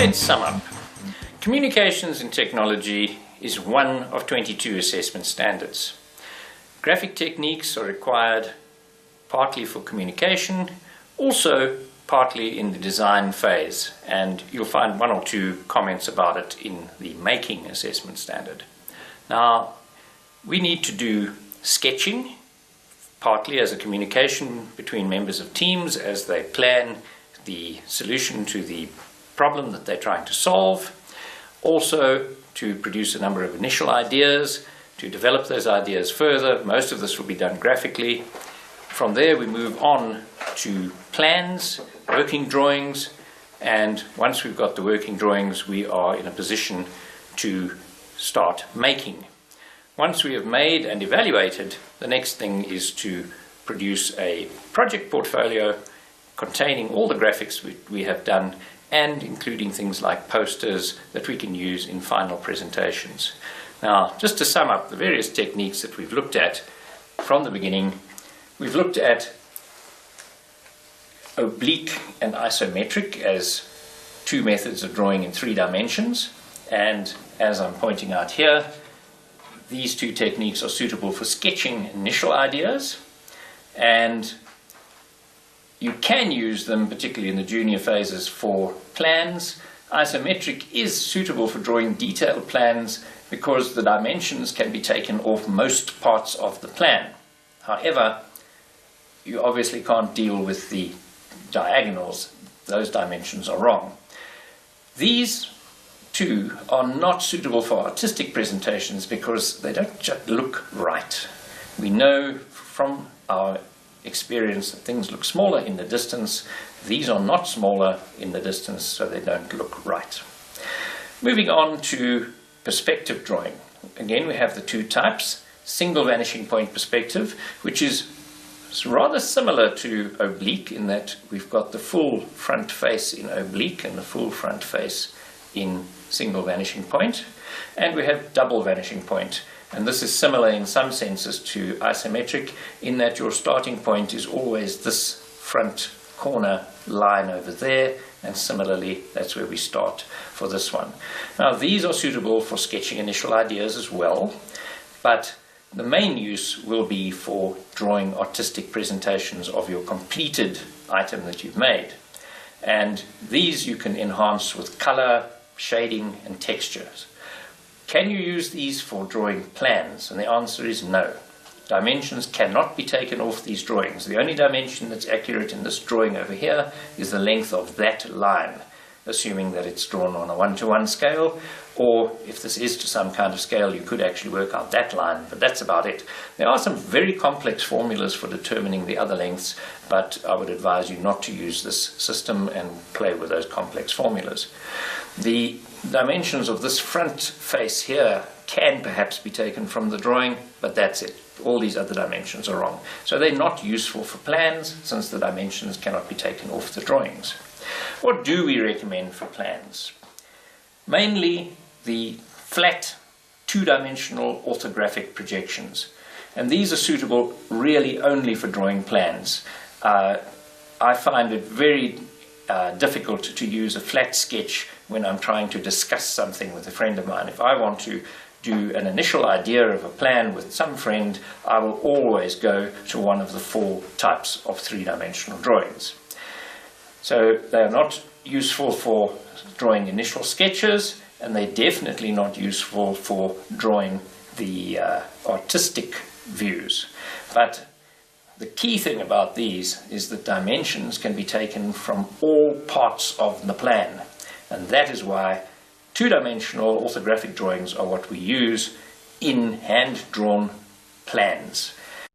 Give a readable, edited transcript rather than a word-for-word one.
Let's sum up. Communications in technology is one of 22 assessment standards. Graphic techniques are required partly for communication, also partly in the design phase, and you'll find one or two comments about it in the making assessment standard. Now, we need to do sketching, partly as a communication between members of teams as they plan the solution to the problem that they're trying to solve, also to produce a number of initial ideas, to develop those ideas further. Most of this will be done graphically. From there we move on to plans, working drawings, and once we've got the working drawings we are in a position to start making. Once we have made and evaluated, the next thing is to produce a project portfolio containing all the graphics we have done and including things like posters that we can use in final presentations. Now, just to sum up the various techniques that we've looked at from the beginning, we've looked at oblique and isometric as two methods of drawing in 3 dimensions, and as I'm pointing out here, these two techniques are suitable for sketching initial ideas, and you can use them, particularly in the junior phases, for plans. Isometric is suitable for drawing detailed plans because the dimensions can be taken off most parts of the plan. However, you obviously can't deal with the diagonals. Those dimensions are wrong. These two are not suitable for artistic presentations because they don't just look right. We know from our experience that things look smaller in the distance. These are not smaller in the distance, so they don't look right. Moving on to perspective drawing. Again, we have the two types. Single vanishing point perspective, which is rather similar to oblique in that we've got the full front face in oblique and the full front face in single vanishing point. And we have double vanishing point. And this is similar in some senses to isometric in that your starting point is always this front corner line over there, and similarly that's where we start for this one. Now these are suitable for sketching initial ideas as well, but the main use will be for drawing artistic presentations of your completed item that you've made. And these you can enhance with color, shading and textures. Can you use these for drawing plans? And the answer is no. Dimensions cannot be taken off these drawings. The only dimension that's accurate in this drawing over here is the length of that line, assuming that it's drawn on a 1-to-1 scale, or if this is to some kind of scale, you could actually work out that line, but that's about it. There are some very complex formulas for determining the other lengths, but I would advise you not to use this system and play with those complex formulas. The dimensions of this front face here can perhaps be taken from the drawing, but that's it. All these other dimensions are wrong. So they're not useful for plans since the dimensions cannot be taken off the drawings. What do we recommend for plans? Mainly the flat 2-dimensional orthographic projections. And these are suitable really only for drawing plans. I find it very difficult to use a flat sketch when I'm trying to discuss something with a friend of mine. If I want to do an initial idea of a plan with some friend, I will always go to one of the 4 types of 3-dimensional drawings. So they are not useful for drawing initial sketches, and they're definitely not useful for drawing the artistic views. But the key thing about these is that dimensions can be taken from all parts of the plan, and that is why 2-dimensional orthographic drawings are what we use in hand-drawn plans.